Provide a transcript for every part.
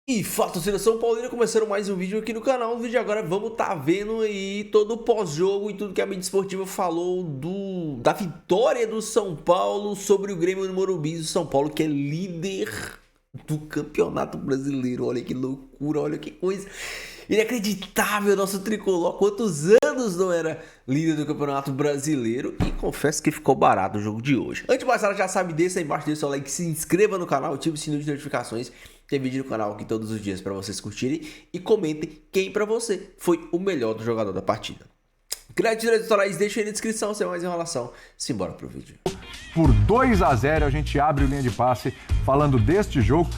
E fala, torcida São Paulina, começando mais um vídeo aqui no canal. No vídeo de agora vamos estar vendo aí todo o pós-jogo e tudo que a mídia esportiva falou da vitória do São Paulo sobre o Grêmio no Morumbi. O São Paulo que é líder do Campeonato Brasileiro. Olha que loucura, olha que coisa inacreditável, nosso tricolor. Quantos anos não era líder do Campeonato Brasileiro? E confesso que ficou barato o jogo de hoje. Antes de mais nada, já sabe, deixa aí embaixo, deixa o like, se inscreva no canal, ative o sininho de notificações. Tem vídeo no canal aqui todos os dias para vocês curtirem. E comentem quem para você foi o melhor do jogador da partida. Créditos eleitorais, deixa aí na descrição, sem mais enrolação. Simbora pro vídeo. Por 2-0, a gente abre o linha de passe falando deste jogo.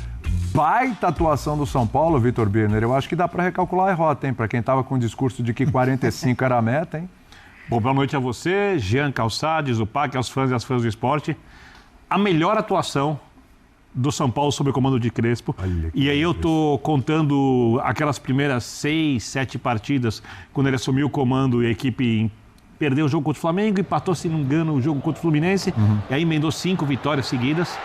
Baita atuação do São Paulo, Vitor Birner. Eu acho que dá para recalcular a derrota, hein? Para quem estava com o discurso de que 45 era a meta, hein? Bom, boa noite a você, Jean Calçades, Zupac, aos fãs e às fãs do esporte. A melhor atuação do São Paulo sob o comando de Crespo. E aí eu tô contando aquelas primeiras 6, 7 partidas, quando ele assumiu o comando e a equipe perdeu o jogo contra o Flamengo, empatou, se não me engano, o jogo contra o Fluminense, e aí emendou 5 vitórias seguidas.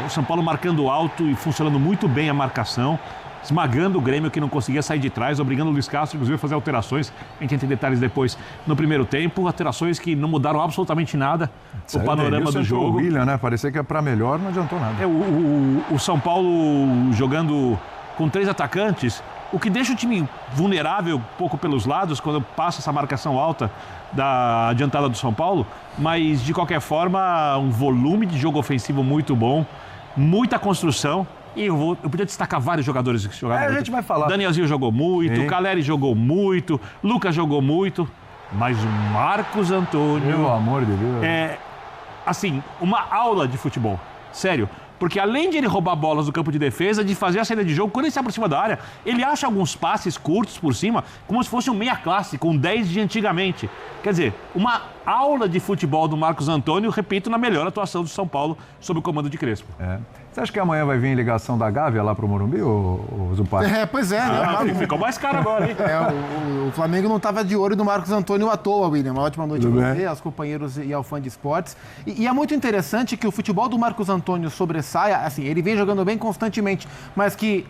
O São Paulo marcando alto e funcionando muito bem a marcação, esmagando o Grêmio que não conseguia sair de trás, obrigando o Luiz Castro, inclusive, a fazer alterações. A gente tem detalhes depois no primeiro tempo, alterações que não mudaram absolutamente nada o panorama do jogo. O William, né? Parecia que é para melhor, não adiantou nada. O São Paulo jogando com 3 atacantes, o que deixa o time vulnerável um pouco pelos lados quando passa essa marcação alta da adiantada do São Paulo, mas de qualquer forma um volume de jogo ofensivo muito bom, muita construção. E eu podia destacar vários jogadores que jogaram muito. A gente vai falar. Danielzinho jogou muito, Caleri jogou muito, Lucas jogou muito, mas o Marcos Antônio... Pelo amor de Deus. Assim, uma aula de futebol. Sério. Porque além de ele roubar bolas do campo de defesa, de fazer a saída de jogo, quando ele se aproxima da área, ele acha alguns passes curtos por cima, como se fosse um meia clássico, um 10 de antigamente. Quer dizer, uma aula de futebol do Marcos Antônio, repito, na melhor atuação do São Paulo sob o comando de Crespo. Você acha que amanhã vai vir ligação da Gávea lá pro Morumbi, ou Zupac? Pois é. Né? Ficou mais caro agora, hein? O Flamengo não estava de olho no Marcos Antônio à toa, William. Uma ótima noite a você, bem? aos companheiros e ao fã de esportes. E é muito interessante que o futebol do Marcos Antônio sobressaia, assim, ele vem jogando bem constantemente, mas que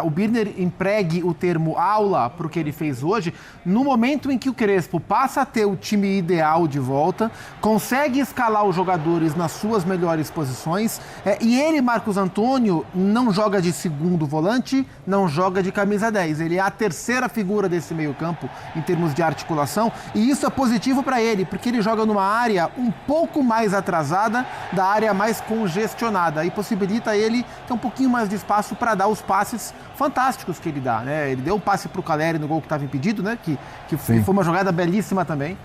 o Birner empregue o termo aula para o que ele fez hoje, no momento em que o Crespo passa a ter o time ideal de volta, consegue escalar os jogadores nas suas melhores posições, e ele, Marcos Antônio, não joga de segundo volante, não joga de camisa 10. Ele é a terceira figura desse meio-campo em termos de articulação, e isso é positivo para ele, porque ele joga numa área um pouco mais atrasada da área mais congestionada, e possibilita ele ter um pouquinho mais de espaço para dar os passes fantásticos que ele dá, né? Ele deu um passe para o Caleri no gol que estava impedido, né? Que foi uma jogada belíssima também.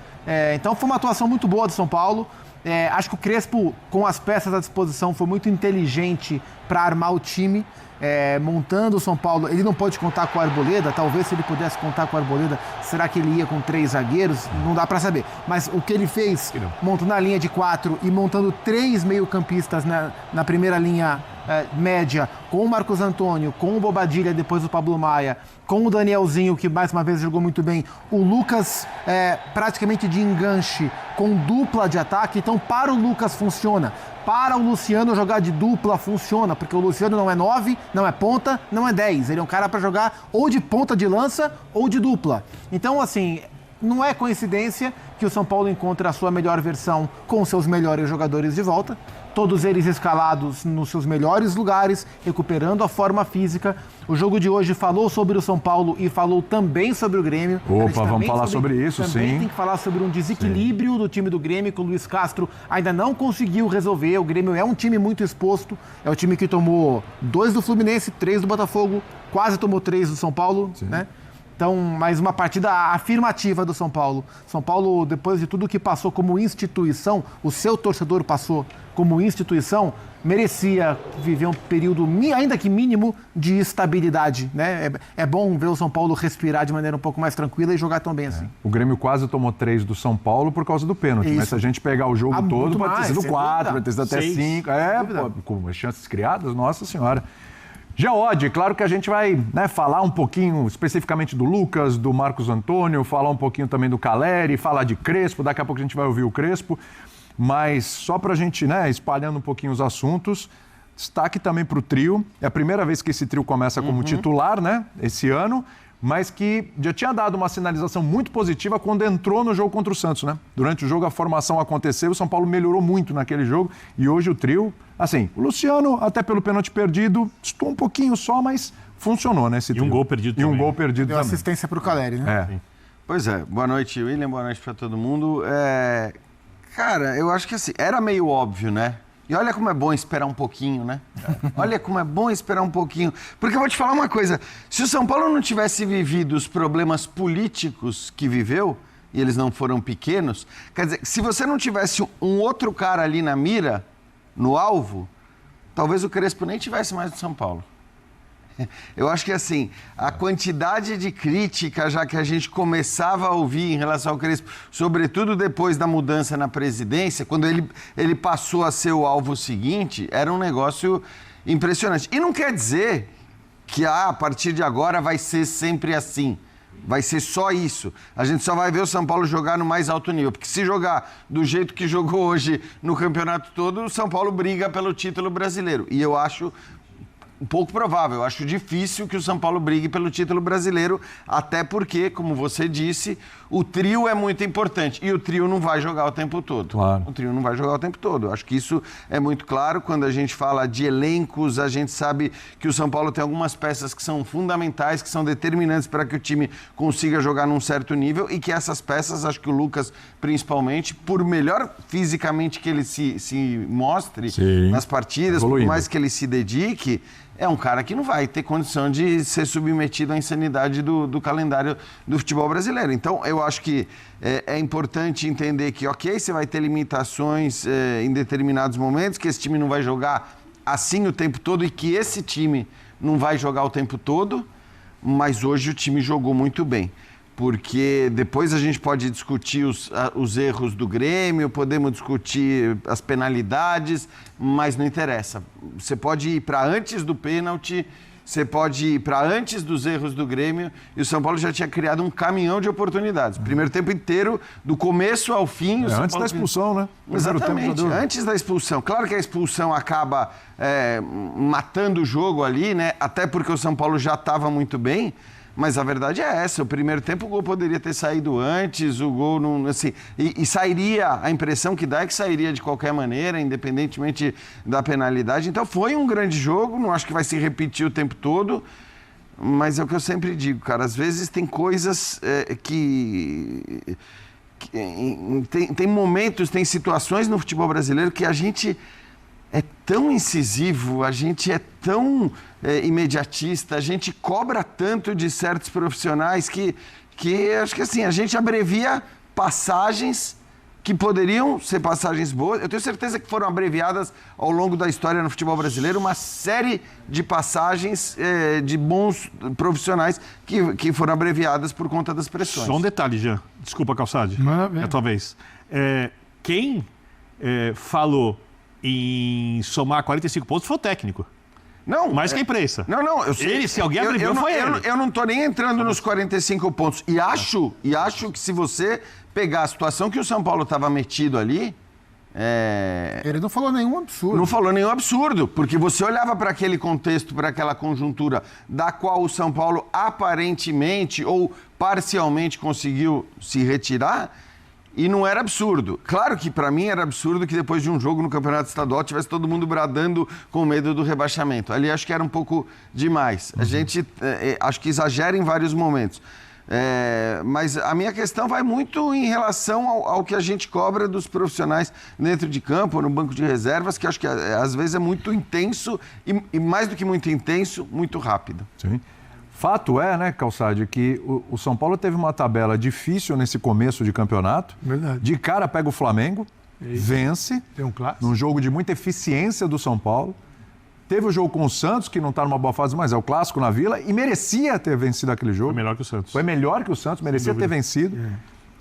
Então foi uma atuação muito boa do São Paulo. Acho que o Crespo, com as peças à disposição, foi muito inteligente para armar o time. Montando o São Paulo, ele não pode contar com o Arboleda, talvez se ele pudesse contar com o Arboleda, será que ele ia com 3 zagueiros? Não dá para saber, mas o que ele fez, montando a linha de 4 e montando 3 meio-campistas na primeira linha média, com o Marcos Antônio, com o Bobadilla, depois o Pablo Maia, com o Danielzinho, que mais uma vez jogou muito bem, o Lucas praticamente de enganche, com dupla de ataque, então para o Lucas funciona. Para o Luciano jogar de dupla funciona, porque o Luciano não é 9, não é ponta, não é 10. Ele é um cara para jogar ou de ponta de lança ou de dupla. Então, assim, não é coincidência que o São Paulo encontre a sua melhor versão com seus melhores jogadores de volta. Todos eles escalados nos seus melhores lugares, recuperando a forma física. O jogo de hoje falou sobre o São Paulo e falou também sobre o Grêmio. Opa, vamos falar sobre isso, sim. Também tem que falar sobre um desequilíbrio do time do Grêmio, que o Luiz Castro ainda não conseguiu resolver. O Grêmio é um time muito exposto. É o time que tomou 2 do Fluminense, 3 do Botafogo, quase tomou 3 do São Paulo, né? Então, mais uma partida afirmativa do São Paulo. São Paulo, depois de tudo que passou como instituição, o seu torcedor passou como instituição, merecia viver um período, ainda que mínimo, de estabilidade, né? É bom ver o São Paulo respirar de maneira um pouco mais tranquila e jogar tão bem assim. O Grêmio quase tomou 3 do São Paulo por causa do pênalti, mas se a gente pegar o jogo todo, pode ter sido 4, pode ter sido até 5. Com as chances criadas, nossa senhora. Geode, claro que a gente vai falar um pouquinho especificamente do Lucas, do Marcos Antônio, falar um pouquinho também do Caleri, falar de Crespo, daqui a pouco a gente vai ouvir o Crespo, mas só para a gente espalhando um pouquinho os assuntos, Destaque também para o trio. É a primeira vez que esse trio começa como titular, né? Esse ano. Mas que já tinha dado uma sinalização muito positiva quando entrou no jogo contra o Santos, né? Durante o jogo a formação aconteceu, o São Paulo melhorou muito naquele jogo e hoje o trio, assim, o Luciano, até pelo pênalti perdido, estou um pouquinho só, mas funcionou, né, esse trio. E um gol perdido também. E um gol perdido Deu também. Assistência para o Caleri, né? É. Pois é, boa noite, William, boa noite para todo mundo. Cara, eu acho que assim, era meio óbvio, né? E olha como é bom esperar um pouquinho, né? Olha como é bom esperar um pouquinho. Porque eu vou te falar uma coisa, se o São Paulo não tivesse vivido os problemas políticos que viveu, e eles não foram pequenos, quer dizer, se você não tivesse um outro cara ali na mira, no alvo, talvez o Crespo nem tivesse mais no São Paulo. Eu acho que assim, a quantidade de crítica já que a gente começava a ouvir em relação ao Crespo, sobretudo depois da mudança na presidência, quando ele passou a ser o alvo seguinte, era um negócio impressionante. E não quer dizer que a partir de agora vai ser sempre assim. Vai ser só isso. A gente só vai ver o São Paulo jogar no mais alto nível. Porque se jogar do jeito que jogou hoje no campeonato todo, o São Paulo briga pelo título brasileiro. E eu acho um pouco provável. Eu acho difícil que o São Paulo brigue pelo título brasileiro, até porque, como você disse, o trio é muito importante. E o trio não vai jogar o tempo todo. Claro. O trio não vai jogar o tempo todo. Eu acho que isso é muito claro. Quando a gente fala de elencos, a gente sabe que o São Paulo tem algumas peças que são fundamentais, que são determinantes para que o time consiga jogar num certo nível e que essas peças, acho que o Lucas, principalmente, por melhor fisicamente que ele se mostre nas partidas, por mais que ele se dedique, é um cara que não vai ter condição de ser submetido à insanidade do calendário do futebol brasileiro. Então, eu acho que é importante entender que, ok, você vai ter limitações em determinados momentos, que esse time não vai jogar assim o tempo todo e que esse time não vai jogar o tempo todo, mas hoje o time jogou muito bem. Porque depois a gente pode discutir os erros do Grêmio, podemos discutir as penalidades, mas não interessa. Você pode ir para antes do pênalti, você pode ir para antes dos erros do Grêmio, e o São Paulo já tinha criado um caminhão de oportunidades. Primeiro tempo inteiro, do começo ao fim... Antes da expulsão, né? Exatamente, antes da expulsão. Claro que a expulsão acaba matando o jogo ali, né? Até porque o São Paulo já estava muito bem. Mas a verdade é essa, o primeiro tempo o gol poderia ter saído antes, o gol não, assim, e sairia, a impressão que dá é que sairia de qualquer maneira, independentemente da penalidade. Então foi um grande jogo, não acho que vai se repetir o tempo todo, mas é o que eu sempre digo, cara, às vezes tem coisas tem momentos, tem situações no futebol brasileiro que a gente é tão incisivo, a gente é tão imediatista, a gente cobra tanto de certos profissionais que acho que assim, a gente abrevia passagens que poderiam ser passagens boas. Eu tenho certeza que foram abreviadas ao longo da história no futebol brasileiro uma série de passagens de bons profissionais que foram abreviadas por conta das pressões. Só um detalhe, Jean. Desculpa, Calçade. É a tua vez. Quem falou em somar 45 pontos foi o técnico. Não, mais que a imprensa. Não, eu sei. Ele, se alguém abreviou, foi ele. Eu não estou nem entrando nos 45 pontos. E acho que se você pegar a situação que o São Paulo estava metido ali... Ele não falou nenhum absurdo. Não falou nenhum absurdo, porque você olhava para aquele contexto, para aquela conjuntura da qual o São Paulo aparentemente ou parcialmente conseguiu se retirar... E não era absurdo. Claro que para mim era absurdo que depois de um jogo no Campeonato Estadual tivesse todo mundo bradando com medo do rebaixamento. Ali acho que era um pouco demais. A gente acho que exagera em vários momentos. Mas a minha questão vai muito em relação ao que a gente cobra dos profissionais dentro de campo, no banco de reservas, que acho que às vezes é muito intenso e mais do que muito intenso, muito rápido. Sim. Fato é, né, Calçade, que o São Paulo teve uma tabela difícil nesse começo de campeonato. Verdade. De cara pega o Flamengo, vence, tem um clássico, num jogo de muita eficiência do São Paulo. Teve o jogo com o Santos, que não está numa boa fase, mas é o clássico na Vila, e merecia ter vencido aquele jogo. Foi melhor que o Santos. Foi melhor que o Santos, merecia ter vencido.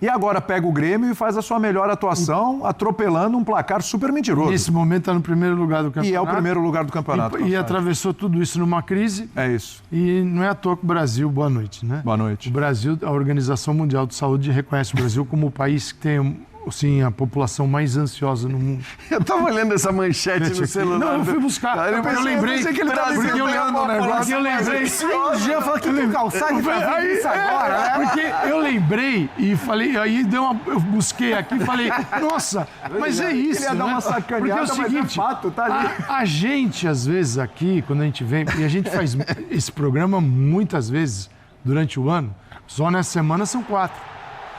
E agora pega o Grêmio e faz a sua melhor atuação, atropelando um placar super mentiroso. Nesse momento está no primeiro lugar do campeonato. E é o primeiro lugar do campeonato. E atravessou tudo isso numa crise. É isso. E não é à toa que o Brasil, boa noite, né? Boa noite. O Brasil, a Organização Mundial de Saúde reconhece o Brasil como o país que tem assim, a população mais ansiosa no mundo. Eu tava olhando essa manchete no celular. Não, eu fui buscar. Eu lembrei que ele tava porque eu olhando o negócio. Porque eu lembrei. O Jean falou que o Calçade tá isso agora, né? Porque eu lembrei e falei, aí eu busquei aqui e falei, nossa, mas é isso, Ele ia dar uma sacaneada, porque é o seguinte, mas é fato, tá ali. A gente, às vezes, aqui, quando a gente vem, e a gente faz esse programa muitas vezes durante o ano, só nessa semana são 4.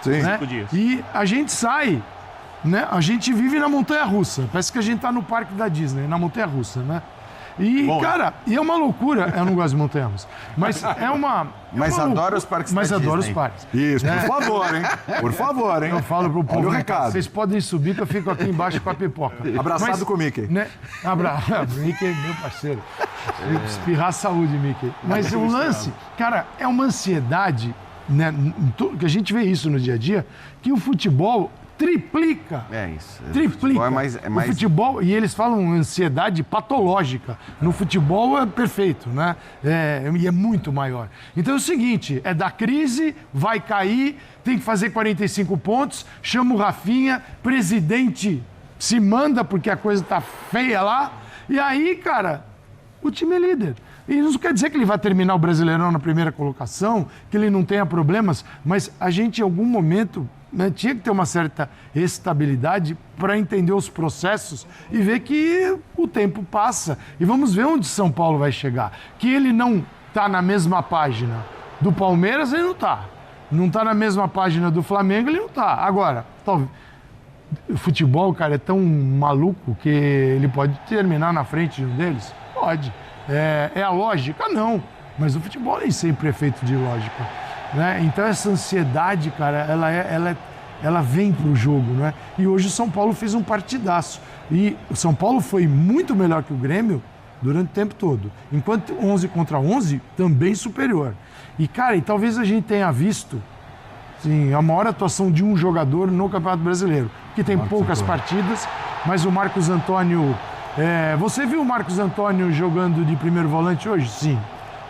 Sim. Né? 5 dias. E a gente sai, né? A gente vive na montanha-russa. Parece que a gente tá no parque da Disney, na montanha-russa, né? E, cara, e é uma loucura. Eu não gosto de montanha-russa. Mas é uma... Mas adoro os parques Mas da adoro Disney. os parques. Isso, por favor, hein? Por favor, hein? Eu falo pro povo, Olha o né, recado. vocês podem subir que eu fico aqui embaixo com a pipoca. Abraçado com o Mickey. Né? Mickey é meu parceiro. Espirrar a saúde, Mickey. Mas o lance, cara, é uma ansiedade, né? Que a gente vê isso no dia a dia, que o futebol triplica. É isso. Triplica. É mais... O futebol, e eles falam ansiedade patológica. No futebol é perfeito, né? E é muito maior. Então é o seguinte, é da crise, vai cair, tem que fazer 45 pontos, chama o Rafinha, presidente se manda porque a coisa tá feia lá, e aí, cara, o time é líder. E isso não quer dizer que ele vai terminar o Brasileirão na primeira colocação, que ele não tenha problemas, mas a gente, em algum momento, né, tinha que ter uma certa estabilidade para entender os processos e ver que o tempo passa. E vamos ver onde São Paulo vai chegar. Que ele não está na mesma página do Palmeiras, ele não está. Não está na mesma página do Flamengo, ele não está. Agora, o futebol, cara, é tão maluco que ele pode terminar na frente de um deles? Pode. É a lógica? Não. Mas o futebol nem sempre é feito de lógica. Né? Então essa ansiedade, cara, ela vem pro jogo, né? E hoje o São Paulo fez um partidaço. E o São Paulo foi muito melhor que o Grêmio durante o tempo todo. Enquanto 11 contra 11, também superior. E, cara, e talvez a gente tenha visto sim, a maior atuação de um jogador no Campeonato Brasileiro, que tem poucas partidas, mas o Marcos Antônio... você viu o Marcos Antônio jogando de primeiro volante hoje? Sim.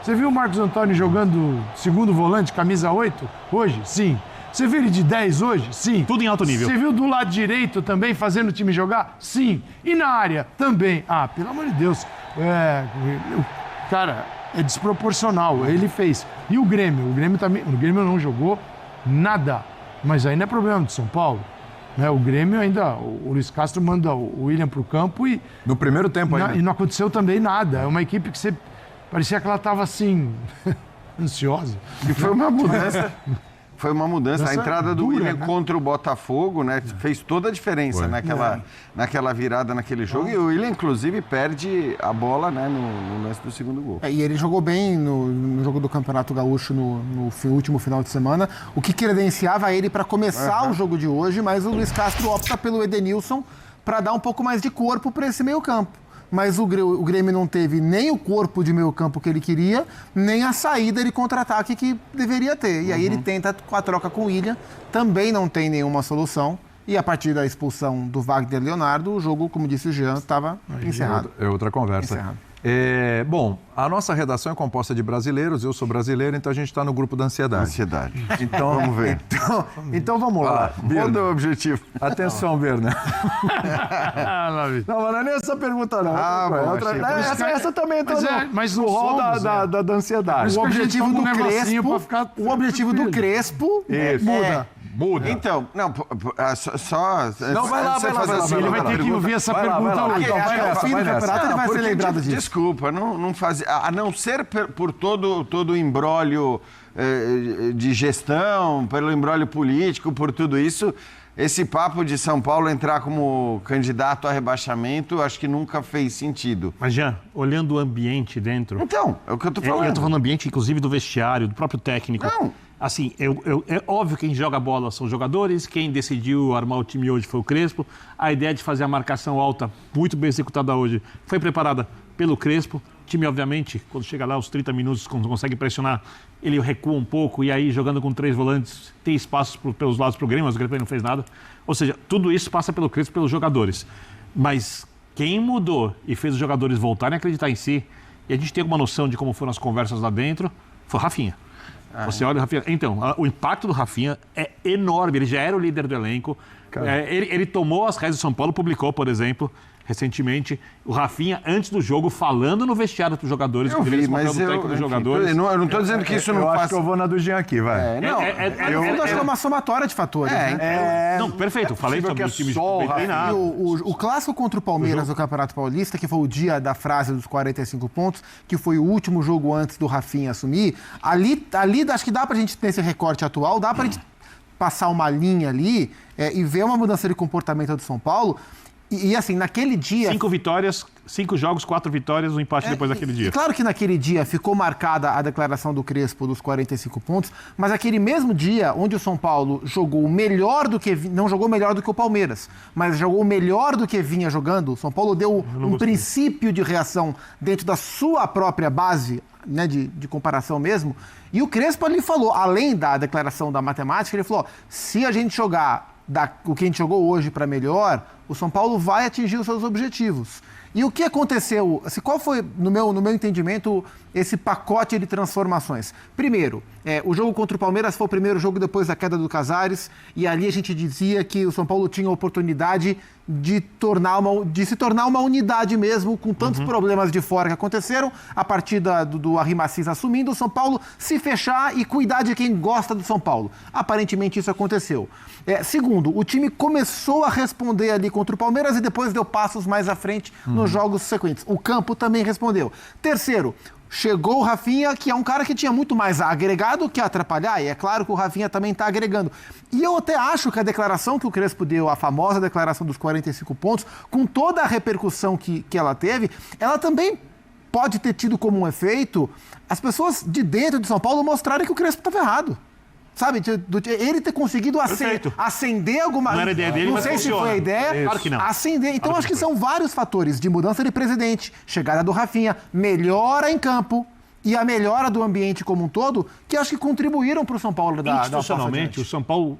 Você viu o Marcos Antônio jogando segundo volante, camisa 8, hoje? Sim. Você viu ele de 10 hoje? Sim. Tudo em alto nível. Você viu do lado direito também fazendo o time jogar? Sim. E na área? Também. Ah, pelo amor de Deus. Cara, é desproporcional. Ele fez. E o Grêmio? O Grêmio também. O Grêmio não jogou nada. Mas aí não é problema de São Paulo. Né? O Grêmio ainda. O Luiz Castro manda o William pro campo e. No primeiro tempo ainda. E não aconteceu também nada. É uma equipe que você. Parecia que ela estava assim. ansiosa. E foi uma mudança. Foi uma mudança. A entrada do dura, William né? contra o Botafogo, né? Fez toda a diferença naquela virada, naquele jogo. E o William, inclusive, perde a bola, né, no lance do segundo gol. E ele jogou bem no jogo do Campeonato Gaúcho no último final de semana, o que credenciava ele para começar o jogo de hoje, mas o Luiz Castro opta pelo Edenilson para dar um pouco mais de corpo para esse meio-campo. Mas o Grêmio não teve nem o corpo de meio campo que ele queria, nem a saída de contra-ataque que deveria ter. E aí ele tenta com a troca com o William, também não tem nenhuma solução. E a partir da expulsão do Wagner Leonardo, o jogo, como disse o Jean, estava encerrado. É outra conversa. Encerrado. Bom, a nossa redação é composta de brasileiros, eu sou brasileiro, então a gente está no grupo da ansiedade. Ansiedade. Então, Vamos ver. Então vamos lá. Muda o objetivo. Atenção, Birner. Não, mas não é nem essa pergunta, não. Essa também entra mas no não rol somos, da ansiedade. O objetivo do negocinho pra Crespo, ficar o objetivo do Crespo Muda. Então, não, só... Não, vai lá, vai lá. Ele vai ter que ouvir essa pergunta hoje. Até o fim do campeonato ele vai ser lembrado disso. Desculpa, não fazia... A não ser por todo o imbróglio de gestão, pelo imbróglio político, por tudo isso, esse papo de São Paulo entrar como candidato a rebaixamento, acho que nunca fez sentido. Mas, Jean, olhando o ambiente dentro... Então, é o que eu tô falando. Eu tô falando do ambiente, inclusive, do vestiário, do próprio técnico. Não. Assim, é óbvio que quem joga bola são os jogadores, quem decidiu armar o time hoje foi o Crespo. A ideia de fazer a marcação alta, muito bem executada hoje, foi preparada pelo Crespo. O time, obviamente, quando chega lá aos 30 minutos, quando consegue pressionar, ele recua um pouco e aí, jogando com 3 volantes, tem espaços pelos lados para o Grêmio, mas o Grêmio não fez nada. Ou seja, tudo isso passa pelo Crespo, pelos jogadores. Mas quem mudou e fez os jogadores voltarem a acreditar em si, e a gente tem alguma noção de como foram as conversas lá dentro, foi o Rafinha. Você olha o Rafinha. Então, o impacto do Rafinha é enorme. Ele já era o líder do elenco. Ele tomou as rédeas do São Paulo, publicou, por exemplo, recentemente, o Rafinha, antes do jogo, falando no vestiário dos jogadores. Eu vi, mas eu não estou dizendo que isso não faz... Eu acho que eu vou na do Jean aqui, vai. Eu acho que é uma somatória de fatores. Não, perfeito. Falei sobre os times bem treinados. O clássico contra o Palmeiras do Campeonato Paulista, que foi o dia da frase dos 45 pontos, que foi o último jogo antes do Rafinha assumir, ali acho que dá pra gente ter esse recorte atual, dá pra gente passar uma linha ali e ver uma mudança de comportamento do São Paulo. E assim, naquele dia... 5 vitórias, 5 jogos, 4 vitórias, um empate depois daquele dia. Claro que naquele dia ficou marcada a declaração do Crespo dos 45 pontos, mas aquele mesmo dia onde o São Paulo jogou melhor do que... Não jogou melhor do que o Palmeiras, mas jogou melhor do que vinha jogando. O São Paulo deu um princípio de reação dentro da sua própria base, né, de comparação mesmo. E o Crespo ali falou, além da declaração da matemática, ele falou, se a gente jogar o que a gente jogou hoje para melhor, o São Paulo vai atingir os seus objetivos. E o que aconteceu? Assim, qual foi, no meu entendimento, esse pacote de transformações? Primeiro, o jogo contra o Palmeiras foi o primeiro jogo depois da queda do Casares, e ali a gente dizia que o São Paulo tinha a oportunidade de se tornar uma unidade mesmo, com tantos problemas de fora que aconteceram, a partir do Arrimacis assumindo, o São Paulo se fechar e cuidar de quem gosta do São Paulo. Aparentemente isso aconteceu. Segundo, o time começou a responder ali contra o Palmeiras e depois deu passos mais à frente nos jogos sequentes. O campo também respondeu. Terceiro, chegou o Rafinha, que é um cara que tinha muito mais a agregar do que a atrapalhar, e é claro que o Rafinha também está agregando. E eu até acho que a declaração que o Crespo deu, a famosa declaração dos 45 pontos, com toda a repercussão que ela teve, ela também pode ter tido como um efeito as pessoas de dentro de São Paulo mostrarem que o Crespo estava errado. Sabe, ele ter conseguido acender alguma... Não era ideia dele, não sei se foi a ideia. Claro que não. Acender. Então, acho que são vários fatores de mudança de presidente, chegada do Rafinha, melhora em campo e a melhora do ambiente como um todo, que acho que contribuíram para o São Paulo da institucionalmente, o São Paulo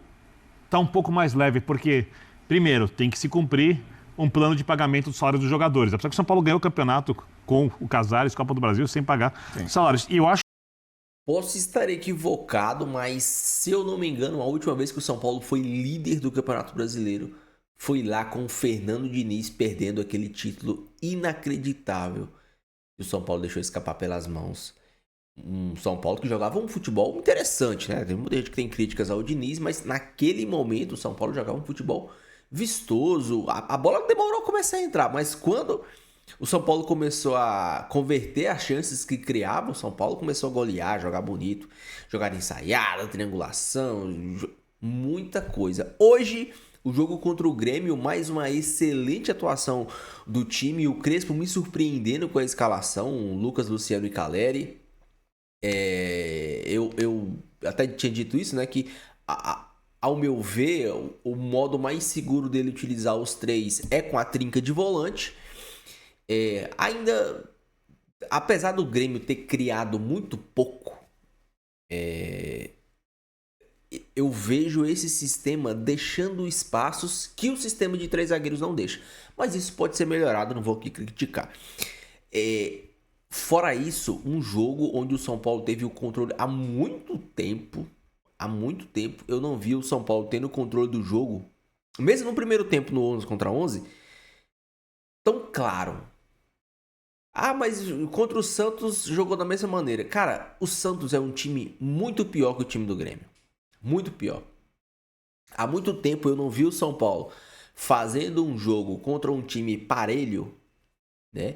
está um pouco mais leve, porque, primeiro, tem que se cumprir um plano de pagamento dos salários dos jogadores. Apesar que o São Paulo ganhou o campeonato com o Casares, Copa do Brasil, sem pagar salários. E eu acho... Posso estar equivocado, mas se eu não me engano, a última vez que o São Paulo foi líder do Campeonato Brasileiro foi lá com o Fernando Diniz perdendo aquele título inacreditável que o São Paulo deixou escapar pelas mãos. Um São Paulo que jogava um futebol interessante, né? Tem muita gente que tem críticas ao Diniz, mas naquele momento o São Paulo jogava um futebol vistoso. A bola demorou a começar a entrar, mas quando o São Paulo começou a converter as chances que criava, o São Paulo começou a golear, jogar bonito, jogar ensaiada, triangulação, muita coisa. Hoje, o jogo contra o Grêmio, mais uma excelente atuação do time, o Crespo me surpreendendo com a escalação, Lucas, Luciano e Caleri. Eu até tinha dito isso, né, que ao meu ver, o modo mais seguro dele utilizar os três é com a trinca de volante. Ainda, apesar do Grêmio ter criado muito pouco, eu vejo esse sistema deixando espaços que o sistema de 3 zagueiros não deixa. Mas isso pode ser melhorado, não vou aqui criticar. Fora isso, um jogo onde o São Paulo teve o controle há muito tempo, eu não vi o São Paulo tendo o controle do jogo, mesmo no primeiro tempo, no 11 contra 11, tão claro. Mas contra o Santos jogou da mesma maneira. Cara, o Santos é um time muito pior que o time do Grêmio. Muito pior. Há muito tempo eu não vi o São Paulo fazendo um jogo contra um time parelho, né?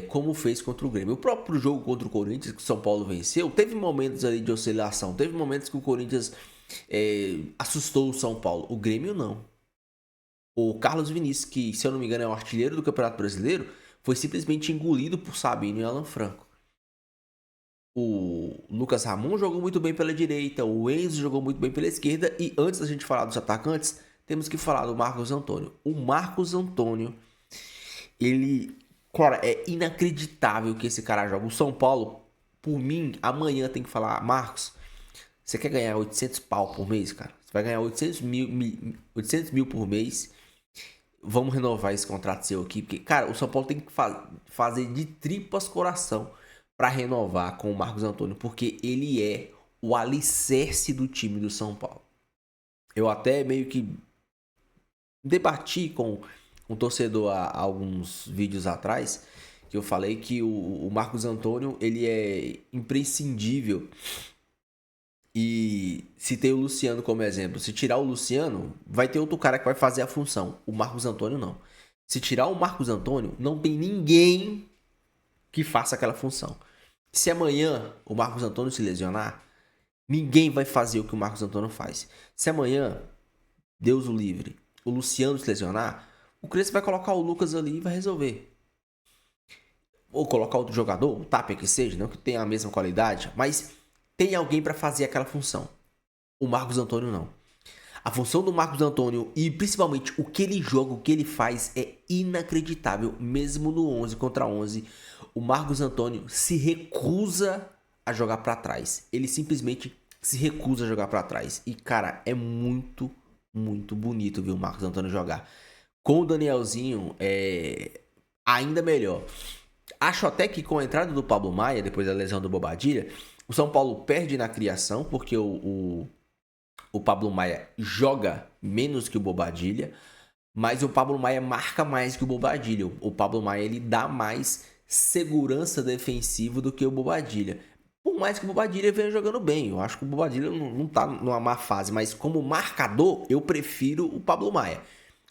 Como fez contra o Grêmio. O próprio jogo contra o Corinthians, que o São Paulo venceu, teve momentos ali de oscilação. Teve momentos que o Corinthians assustou o São Paulo. O Grêmio não. O Carlos Vinícius, que se eu não me engano é o artilheiro do Campeonato Brasileiro, foi simplesmente engolido por Sabino e Alan Franco. O Lucas Ramon jogou muito bem pela direita, o Enzo jogou muito bem pela esquerda, e antes da gente falar dos atacantes, temos que falar do Marcos Antônio. O Marcos Antônio, ele... Cara, é inacreditável que esse cara joga. O São Paulo, por mim, amanhã tem que falar, Marcos, você quer ganhar 800 pau por mês, cara? Você vai ganhar 800 mil por mês. Vamos renovar esse contrato seu aqui, porque, cara, o São Paulo tem que fazer de tripas coração para renovar com o Marcos Antônio, porque ele é o alicerce do time do São Paulo. Eu até meio que debati com um torcedor há alguns vídeos atrás, que eu falei que o Marcos Antônio, ele é imprescindível. E citei o Luciano como exemplo. Se tirar o Luciano, vai ter outro cara que vai fazer a função. O Marcos Antônio não. Se tirar o Marcos Antônio, não tem ninguém que faça aquela função. Se amanhã o Marcos Antônio se lesionar, ninguém vai fazer o que o Marcos Antônio faz. Se amanhã, Deus o livre, o Luciano se lesionar, o Crespo vai colocar o Lucas ali e vai resolver. Ou colocar outro jogador, o Tapia que seja, não que tenha a mesma qualidade, mas tem alguém para fazer aquela função. O Marcos Antônio não. A função do Marcos Antônio e principalmente o que ele joga, o que ele faz é inacreditável. Mesmo no 11 contra 11, o Marcos Antônio se recusa a jogar para trás. Ele simplesmente se recusa a jogar para trás. E cara, é muito, muito bonito ver o Marcos Antônio jogar. Com o Danielzinho é ainda melhor. Acho até que com a entrada do Pablo Maia, depois da lesão do Bobadilla, o São Paulo perde na criação, porque o Pablo Maia joga menos que o Bobadilla, mas o Pablo Maia marca mais que o Bobadilla. O Pablo Maia, ele dá mais segurança defensiva do que o Bobadilla. Por mais que o Bobadilla venha jogando bem, eu acho que o Bobadilla não tá numa má fase, mas como marcador, eu prefiro o Pablo Maia.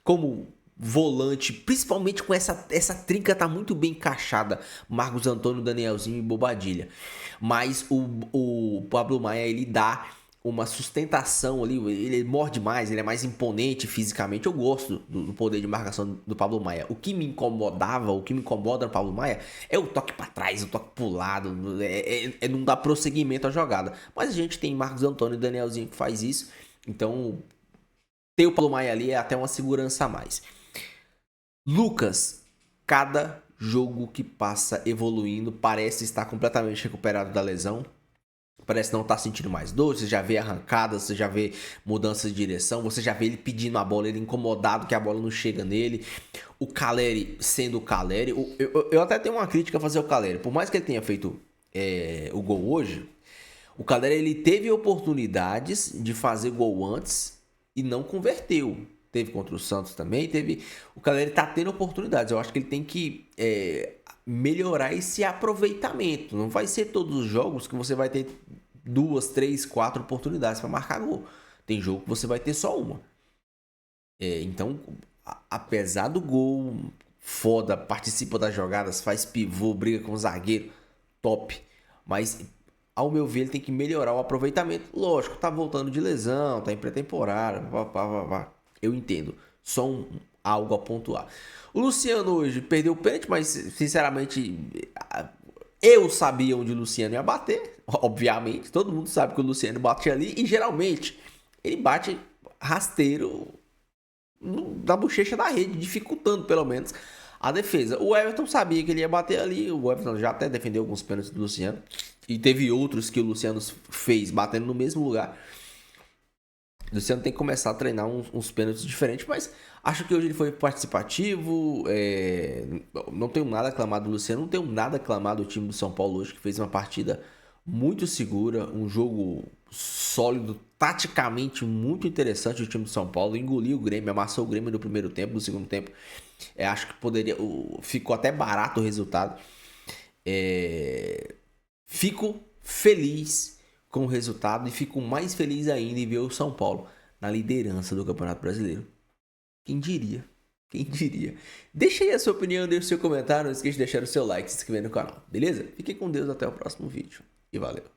Como volante, principalmente com essa trinca tá muito bem encaixada, Marcos Antônio, Danielzinho e Bobadilla. Mas o Pablo Maia, ele dá uma sustentação ali, ele morde mais, ele é mais imponente fisicamente. Eu gosto do poder de marcação do Pablo Maia. O que me incomoda no Pablo Maia é o toque para trás, o toque pro lado, não dá prosseguimento à jogada. Mas a gente tem Marcos Antônio e Danielzinho que faz isso, então ter o Pablo Maia ali é até uma segurança a mais. Lucas, cada jogo que passa evoluindo, parece estar completamente recuperado da lesão. Parece não estar sentindo mais dor. Você já vê arrancadas, você já vê mudança de direção, você já vê ele pedindo a bola, ele incomodado que a bola não chega nele. O Calleri sendo o Calleri. Eu até tenho uma crítica a fazer ao Calleri. Por mais que ele tenha feito o gol hoje, o Calleri ele teve oportunidades de fazer gol antes e não converteu. Teve contra o Santos também, o Calleri tá tendo oportunidades. Eu acho que ele tem que melhorar esse aproveitamento. Não vai ser todos os jogos que você vai ter 2, 3, 4 oportunidades para marcar gol. Tem jogo que você vai ter só uma. Então, apesar do gol foda, participa das jogadas, faz pivô, briga com o zagueiro, top. Mas, ao meu ver, ele tem que melhorar o aproveitamento. Lógico, tá voltando de lesão, tá em pré-temporada, eu entendo, só algo a pontuar. O Luciano hoje perdeu o pênalti, mas sinceramente eu sabia onde o Luciano ia bater, obviamente. Todo mundo sabe que o Luciano bate ali e geralmente ele bate rasteiro na bochecha da rede, dificultando pelo menos a defesa. O Everton sabia que ele ia bater ali, o Everton já até defendeu alguns pênaltis do Luciano e teve outros que o Luciano fez batendo no mesmo lugar. O Luciano tem que começar a treinar uns pênaltis diferentes, mas acho que hoje ele foi participativo. Não tenho nada a aclamar do Luciano, não tenho nada a aclamar do time do São Paulo hoje, que fez uma partida muito segura, um jogo sólido, taticamente muito interessante. O time do São Paulo engoliu o Grêmio, amassou o Grêmio no primeiro tempo, no segundo tempo acho que ficou até barato o resultado. Fico feliz com o resultado e fico mais feliz ainda em ver o São Paulo na liderança do Campeonato Brasileiro. Quem diria? Quem diria? Deixa aí a sua opinião, deixa o seu comentário, não esqueça de deixar o seu like e se inscrever no canal, beleza? Fiquem com Deus, até o próximo vídeo e valeu!